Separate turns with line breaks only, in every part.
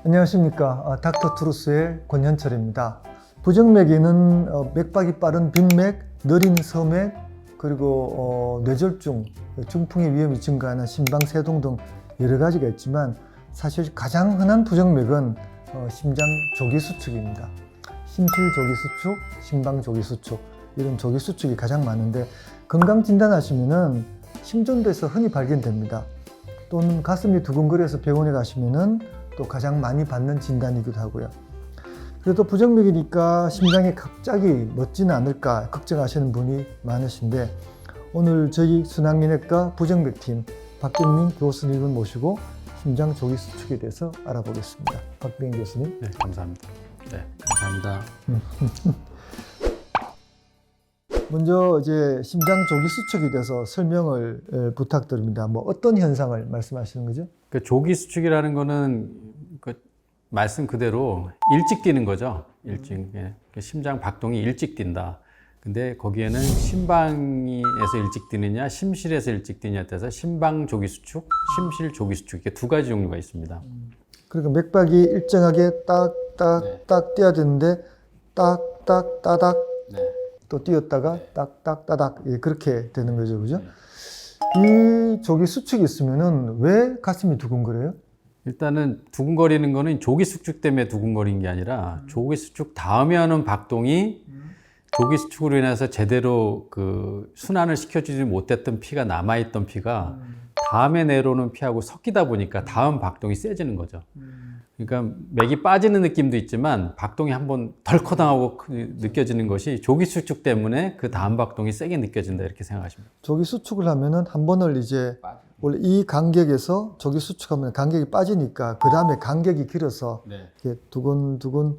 안녕하십니까. 닥터 트루스의 권현철입니다. 부정맥에는 맥박이 빠른 빈맥, 느린 서맥, 그리고 뇌졸중, 중풍의 위험이 증가하는 심방세동 등 여러 가지가 있지만 사실 가장 흔한 부정맥은 심장 조기수축입니다. 심실조기수축, 심방조기수축 이런 조기수축이 가장 많은데 건강진단하시면은 심전도에서 흔히 발견됩니다. 또는 가슴이 두근거려서 병원에 가시면은 또 가장 많이 받는 진단이기도 하고요. 그래도 부정맥이니까 심장이 갑자기 멎지는 않을까 걱정하시는 분이 많으신데 오늘 저희 순항민외과 부정맥팀 박경민 교수님을 모시고 심장 조기 수축에 대해서 알아보겠습니다. 박경민 교수님.
네, 감사합니다. 네, 감사합니다.
먼저 이제 심장 조기 수축에 대해서 설명을 부탁드립니다. 뭐 어떤 현상을 말씀하시는 거죠?
그 조기 수축이라는 거는 그 말씀 그대로 일찍 뛰는 거죠. 일찍. 예. 그 심장 박동이 일찍 뛴다. 근데 거기에는 심방에서 일찍 뛰느냐, 심실에서 일찍 뛰느냐에 따라서 심방 조기 수축, 심실 조기 수축 이렇게 두 가지 종류가 있습니다.
그러니까 맥박이 일정하게 딱딱딱 뛰어야 되는데 딱딱 따닥
네.
또 뛰었다가 딱딱 따닥 그렇게 되는 거죠, 그죠?
네.
이 조기 수축이 있으면은 왜 가슴이 두근거려요?
일단은 두근거리는 거는 조기 수축 때문에 두근거리는 게 아니라 조기 수축 다음에 하는 박동이 조기 수축으로 인해서 제대로 그 순환을 시켜주지 못했던 피가 남아있던 피가 다음에 내려오는 피하고 섞이다 보니까 다음 박동이 세지는 거죠. 그러니까 맥이 빠지는 느낌도 있지만 박동이 한번 덜커당하고 느껴지는 것이 조기 수축 때문에 그 다음 박동이 세게 느껴진다 이렇게 생각하시면 됩니다.
조기 수축을 하면은 한 번을 이제 원래 이 간격에서 조기 수축하면 간격이 빠지니까 그 다음에 간격이 길어서 이렇게 두근두근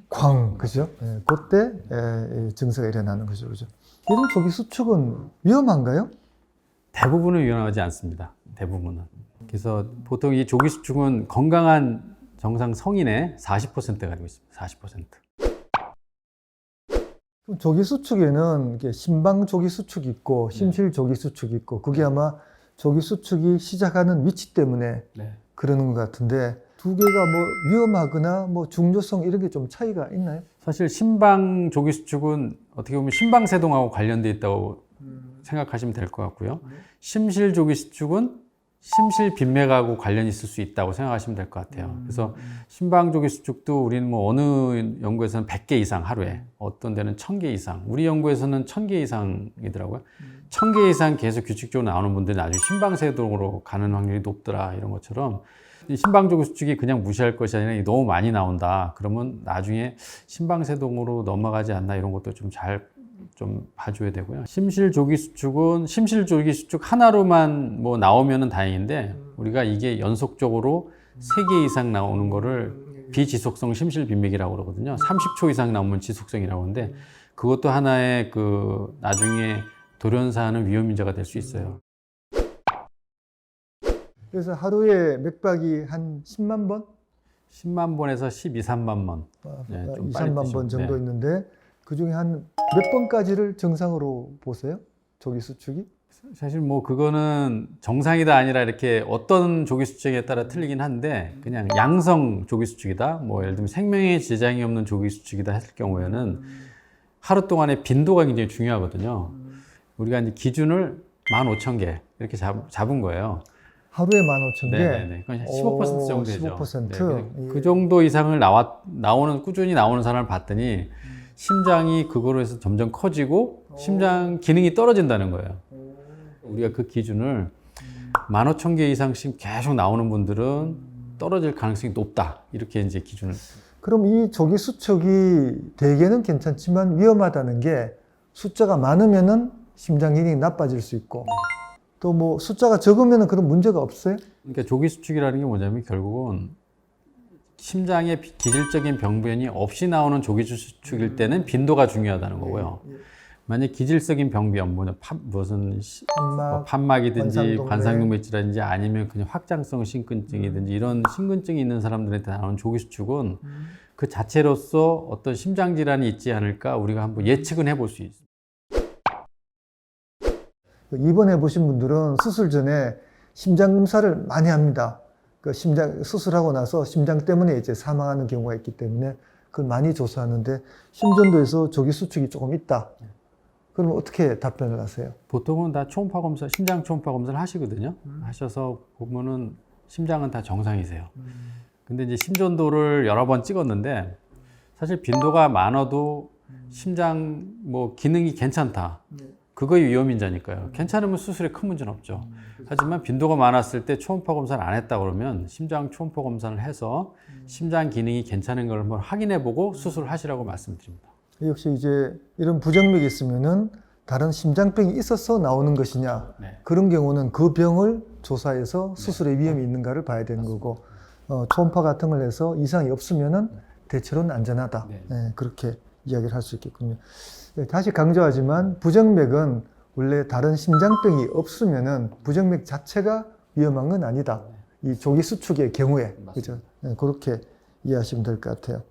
쾅 그죠? 그때 증세가 일어나는 거죠, 그죠? 이런 조기 수축은 위험한가요?
대부분은 위험하지 않습니다. 대부분은. 그래서 보통 이 조기 수축은 건강한 정상 성인의 40%가 가지고 있습니다. 40%.
그럼 조기 수축에는 이게 심방 조기 수축이 있고 심실 조기 수축이 있고 그게 아마 조기 수축이 시작하는 위치 때문에 그러는 것 같은데 두 개가 뭐 위험하거나 뭐 중요성 이런 게 좀 차이가 있나요?
사실 심방 조기 수축은 어떻게 보면 심방세동하고 관련돼 있다고 생각하시면 될 것 같고요. 심실 조기 수축은 심실 빈맥하고 관련이 있을 수 있다고 생각하시면 될 것 같아요. 그래서 심방 조기 수축도 우리는 뭐 어느 연구에서는 100개 이상 하루에, 어떤 데는 1000개 이상, 우리 연구에서는 1000개 이상이더라고요. 1000개 이상 계속 규칙적으로 나오는 분들은 아주 심방세동으로 가는 확률이 높더라 이런 것처럼 이 심방 조기 수축이 그냥 무시할 것이 아니라 너무 많이 나온다. 그러면 나중에 심방세동으로 넘어가지 않나 이런 것도 좀 봐줘야 되고요. 심실 조기 수축은 심실 조기 수축 하나로만 뭐 나오면은 다행인데 우리가 이게 연속적으로 3개 이상 나오는 거를 비지속성 심실 빈맥이라고 그러거든요. 30초 이상 나오면 지속성이라고 하는데 그것도 하나의 그 나중에 돌연사하는 위험 인자가 될 수 있어요.
그래서 하루에 맥박이 한 10만 번?
10만 번에서 12, 3만 번. 네, 좀
2,
빨리
3만
뛰시면,
번 정도
네.
있는데 그 중에 한 몇 번까지를 정상으로 보세요? 조기 수축이?
사실 뭐 그거는 정상이다 아니라 이렇게 어떤 조기 수축에 따라 틀리긴 한데 그냥 양성 조기 수축이다 뭐 예를 들면 생명에 지장이 없는 조기 수축이다 했을 경우에는 하루 동안의 빈도가 굉장히 중요하거든요. 우리가 이제 기준을 15,000개 이렇게 잡은 거예요.
하루에 15,000개?
네네네. 그건 15% 정도 되죠.
15%?
네, 그 정도 이상을 꾸준히 나오는 사람을 봤더니 심장이 그거로 해서 점점 커지고 심장 기능이 떨어진다는 거예요. 우리가 그 기준을 15,000개 이상씩 계속 나오는 분들은 떨어질 가능성이 높다. 이렇게 이제 기준을.
그럼 이 조기 수축이 대개는 괜찮지만 위험하다는 게 숫자가 많으면은 심장 기능이 나빠질 수 있고 또 뭐 숫자가 적으면은 그런 문제가 없어요?
그러니까 조기 수축이라는 게 뭐냐면 결국은 심장의 기질적인 병변이 없이 나오는 조기 수축일 때는 빈도가 중요하다는 거고요. 만약 기질적인 병변, 무슨 판막이든지 관상동맥이라든지 아니면 그냥 확장성 심근증이든지 이런 심근증이 있는 사람들한테 나오는 조기 수축은 그 자체로서 어떤 심장 질환이 있지 않을까 우리가 한번 예측은 해볼 수 있습니다.
입원해 보신 분들은 수술 전에 심장 검사를 많이 합니다. 그 심장 수술하고 나서 심장 때문에 이제 사망하는 경우가 있기 때문에 그걸 많이 조사하는데 심전도에서 조기 수축이 조금 있다. 그러면 어떻게 답변을 하세요?
보통은 다 초음파 검사, 심장 초음파 검사를 하시거든요. 하셔서 보면은 심장은 다 정상이세요. 근데 이제 심전도를 여러 번 찍었는데 사실 빈도가 많아도 심장 뭐 기능이 괜찮다. 그거의 위험인자니까요. 괜찮으면 수술에 큰 문제는 없죠. 하지만 빈도가 많았을 때 초음파 검사를 안 했다 그러면 심장 초음파 검사를 해서 심장 기능이 괜찮은 걸 한번 확인해 보고 수술을 하시라고 말씀드립니다.
역시 이제 이런 부정맥이 있으면은 다른 심장병이 있어서 나오는 것이냐
네.
그런 경우는 그 병을 조사해서 수술의 위험이 있는가를 봐야 되는 거고 초음파 같은 걸 해서 이상이 없으면은 대체로는 안전하다.
네.
네, 그렇게 이야기를 할 수 있겠군요. 네, 다시 강조하지만 부정맥은 원래 다른 심장병이 없으면은 부정맥 자체가 위험한 건 아니다. 이 조기 수축의 경우에 그죠? 네, 그렇게 이해하시면 될 것 같아요.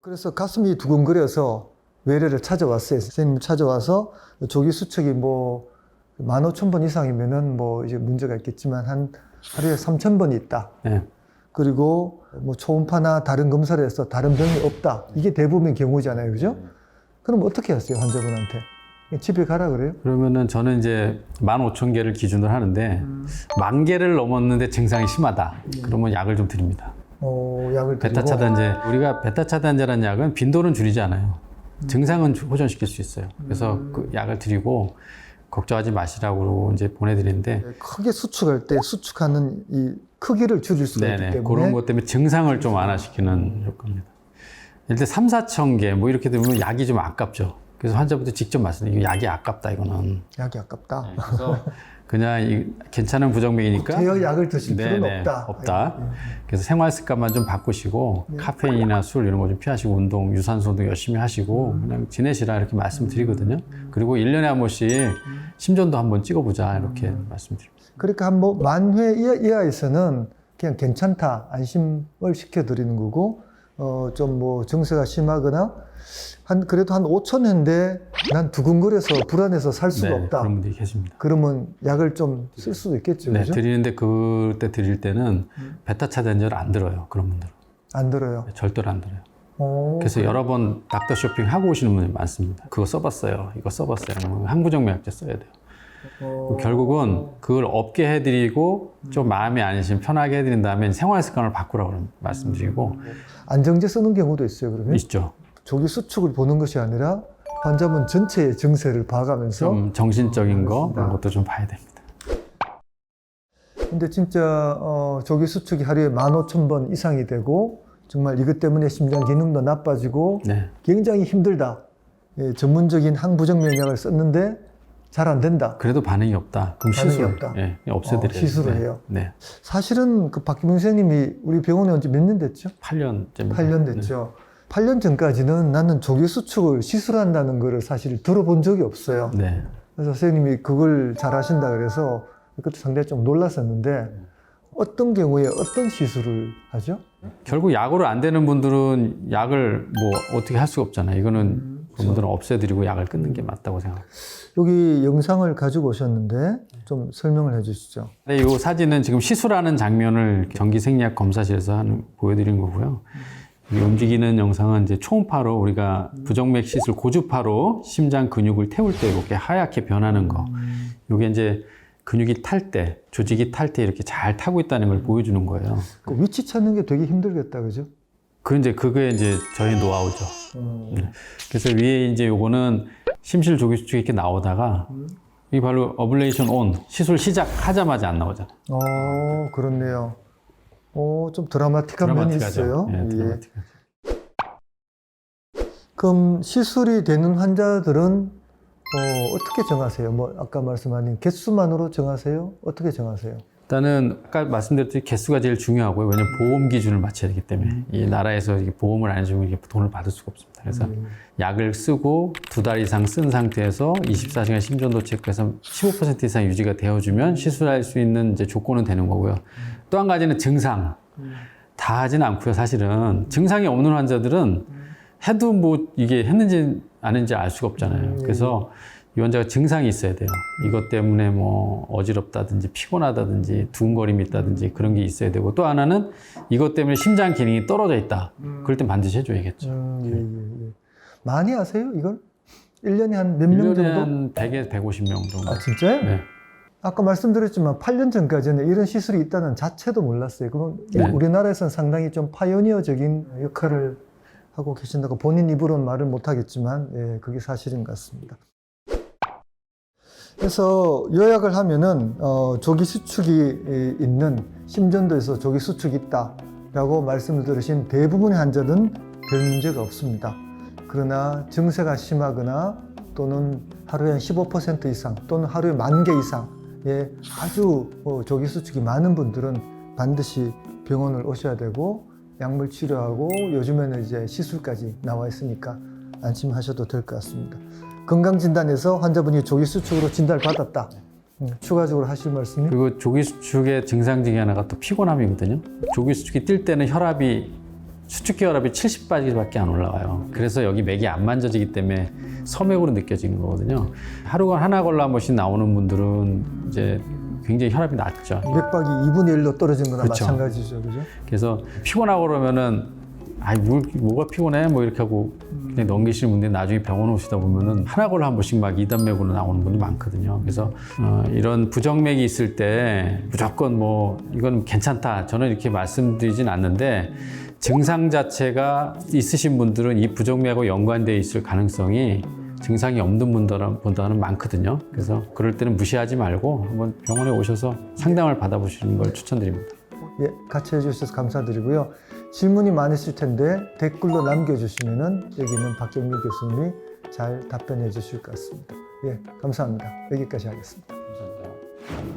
그래서 가슴이 두근거려서 외래를 찾아왔어요. 선생님 찾아와서 조기 수축이 뭐 15,000번 이상이면은 뭐 이제 문제가 있겠지만 한 하루에 3,000번이 있다.
네.
그리고 뭐 초음파나 다른 검사를 해서 다른 병이 없다. 이게 대부분의 경우잖아요. 그죠? 그럼 어떻게 하세요? 환자분한테? 집에 가라 그래요?
그러면은 저는 이제 15,000개를 기준으로 하는데 10,000개를 넘었는데 증상이 심하다. 그러면 약을 좀 드립니다.
약을 드리고
베타 차단제. 우리가 베타 차단제라는 약은 빈도는 줄이지 않아요. 증상은 호전시킬 수 있어요. 그래서 그 약을 드리고 걱정하지 마시라고 이제 보내드리는데
크게 수축할 때 수축하는 이 크기를 줄일 수가 있기
네네,
때문에
그런 것 때문에 증상을 좀 완화시키는 효과입니다. 일단 3,000~4,000개 뭐 이렇게 되면 약이 좀 아깝죠. 그래서 환자분들 직접 말씀드려요. 이거 약이 아깝다 이거는.
약이 아깝다.
그래서 그냥 괜찮은 부정맥이니까
제어 약을 드실 필요는
네네,
없다.
없다. 그래서 생활 습관만 좀 바꾸시고 카페인이나 술 이런 거 좀 피하시고 운동, 유산소 운동 열심히 하시고 그냥 지내시라 이렇게 말씀드리거든요. 그리고 1년에 한 번씩 심전도 한번 찍어보자 이렇게 말씀드립니다.
그러니까 한 뭐 만회 이하에서는 그냥 괜찮다 안심을 시켜드리는 거고 좀 뭐 증세가 심하거나 그래도 한 5,000회인데 난 두근거려서 불안해서 살 수가
네,
없다.
그런 분들이 계십니다.
그러면 약을 좀 쓸 수도 있겠죠.
네,
그죠?
드리는데 그때 드릴 때는 베타 차단제를 안 들어요. 그런 분들은.
안 들어요.
절대로 안 들어요.
오,
그래서 여러 번 닥터 쇼핑 하고 오시는 분이 많습니다. 그거 써봤어요. 이거 써봤어요. 항부정맥약제 써야 돼요. 결국은 그걸 없게 해드리고 좀 마음이 아니시면 편하게 해드린 다음에 생활 습관을 바꾸라고 말씀드리고
안정제 쓰는 경우도 있어요. 그러면
있죠.
조기 수축을 보는 것이 아니라 환자분 전체의 증세를 봐가면서
좀 정신적인 거 그런 것도 좀 봐야 됩니다.
근데 진짜 조기 수축이 하루에 15,000번 이상이 되고 정말 이것 때문에 심장 기능도 나빠지고
네.
굉장히 힘들다. 예, 전문적인 항부정맥약을 썼는데 잘 안 된다.
그래도 반응이 없다. 그럼
반응이
시술.
없다.
예, 없애드려요.
시술을
네.
해요.
네.
사실은 그 박기문 선생님이 우리 병원에 온 지 몇 년 됐죠?
8년쯤.
8년 됐죠. 8년 전까지는 나는 조기 수축을 시술한다는 거를 사실 들어본 적이 없어요.
네.
그래서 선생님이 그걸 잘 하신다 그래서 그때 상당히 좀 놀랐었는데 어떤 경우에 어떤 시술을 하죠?
결국 약으로 안 되는 분들은 약을 뭐 어떻게 할 수가 없잖아요. 이거는 그분들은 없애드리고 약을 끊는 게 맞다고 생각합니다.
여기 영상을 가지고 오셨는데 좀 설명을 해 주시죠.
네, 이 사진은 지금 시술하는 장면을 전기생리학 검사실에서 보여드린 거고요. 이 움직이는 영상은 이제 초음파로 우리가 부정맥 시술 고주파로 심장 근육을 태울 때 이렇게 하얗게 변하는 거. 이게 이제 근육이 탈 때, 조직이 탈 때 이렇게 잘 타고 있다는 걸 보여주는 거예요.
그 위치 찾는 게 되게 힘들겠다, 그죠?
그게 이제 저희 노하우죠. 네. 그래서 위에 이제 요거는 심실 조기 수축이 이렇게 나오다가 이 바로 어블레이션 온 시술 시작하자마자 안 나오잖아요.
그렇네요. 좀 드라마틱한 면이 있어요.
네,
예.
드라마틱하죠.
그럼 시술이 되는 환자들은 어떻게 정하세요? 뭐 아까 말씀하신 개수만으로 정하세요? 어떻게 정하세요?
일단은 아까 말씀드렸듯이 개수가 제일 중요하고요. 왜냐면 보험 기준을 맞춰야 되기 때문에 이 나라에서 보험을 안 해주면 이게 돈을 받을 수가 없습니다. 그래서 약을 쓰고 2달 이상 쓴 상태에서 24시간 심전도 체크해서 15% 이상 유지가 되어주면 시술할 수 있는 이제 조건은 되는 거고요. 또 한 가지는 증상. 다 하진 않고요. 사실은 증상이 없는 환자들은 해도 뭐 이게 했는지 안 했는지 알 수가 없잖아요. 그래서 이 환자가 증상이 있어야 돼요. 이것 때문에 뭐 어지럽다든지 피곤하다든지 두근거림이 있다든지 그런 게 있어야 되고, 또 하나는 이것 때문에 심장 기능이 떨어져 있다. 그럴 땐 반드시 해줘야겠죠.
예. 많이 하세요, 이걸? 1년에 한 몇 명
1년에
정도?
한 100에서 150명 정도.
아, 진짜요?
네.
아까 말씀드렸지만 8년 전까지는 이런 시술이 있다는 자체도 몰랐어요. 그럼
네.
우리나라에서는 상당히 좀 파이오니어적인 역할을 하고 계신다고 본인 입으로는 말을 못하겠지만, 예, 그게 사실인 것 같습니다. 그래서 요약을 하면은 조기 수축이 있는 심전도에서 조기 수축이 있다라고 말씀을 들으신 대부분의 환자는 별 문제가 없습니다. 그러나 증세가 심하거나 또는 하루에 한 15% 이상 또는 하루에 10,000개 이상의 아주 조기 수축이 많은 분들은 반드시 병원을 오셔야 되고 약물 치료하고 요즘에는 이제 시술까지 나와 있으니까 안심하셔도 될 것 같습니다. 건강진단에서 환자분이 조기 수축으로 진단을 받았다. 추가적으로 하실 말씀이?
그리고 조기 수축의 증상 중에 하나가 또 피곤함이거든요. 조기 수축이 뛸 때는 수축기 혈압이 70까지밖에 안 올라가요. 그래서 여기 맥이 안 만져지기 때문에 서맥으로 느껴지는 거거든요. 하루가 하나 걸러 한 번씩 나오는 분들은 이제 굉장히 혈압이 낮죠.
맥박이 2분의 1로 떨어진 거나
그쵸.
마찬가지죠. 그죠?
그래서 피곤하고 그러면은 뭐가 피곤해? 뭐 이렇게 하고 그냥 넘기시는 분들이 나중에 병원 오시다 보면은 하나 걸러 한 번씩 막 2단맥으로 나오는 분이 많거든요. 그래서 이런 부정맥이 있을 때 무조건 뭐 이건 괜찮다. 저는 이렇게 말씀드리진 않는데 증상 자체가 있으신 분들은 이 부정맥하고 연관되어 있을 가능성이 증상이 없는 분보다는 많거든요. 그래서 그럴 때는 무시하지 말고 한번 병원에 오셔서 상담을 받아보시는 걸 추천드립니다.
예, 같이 해주셔서 감사드리고요. 질문이 많으실 텐데 댓글로 남겨주시면은 여기 있는 박정민 교수님이 잘 답변해 주실 것 같습니다. 예, 감사합니다. 여기까지 하겠습니다.
감사합니다.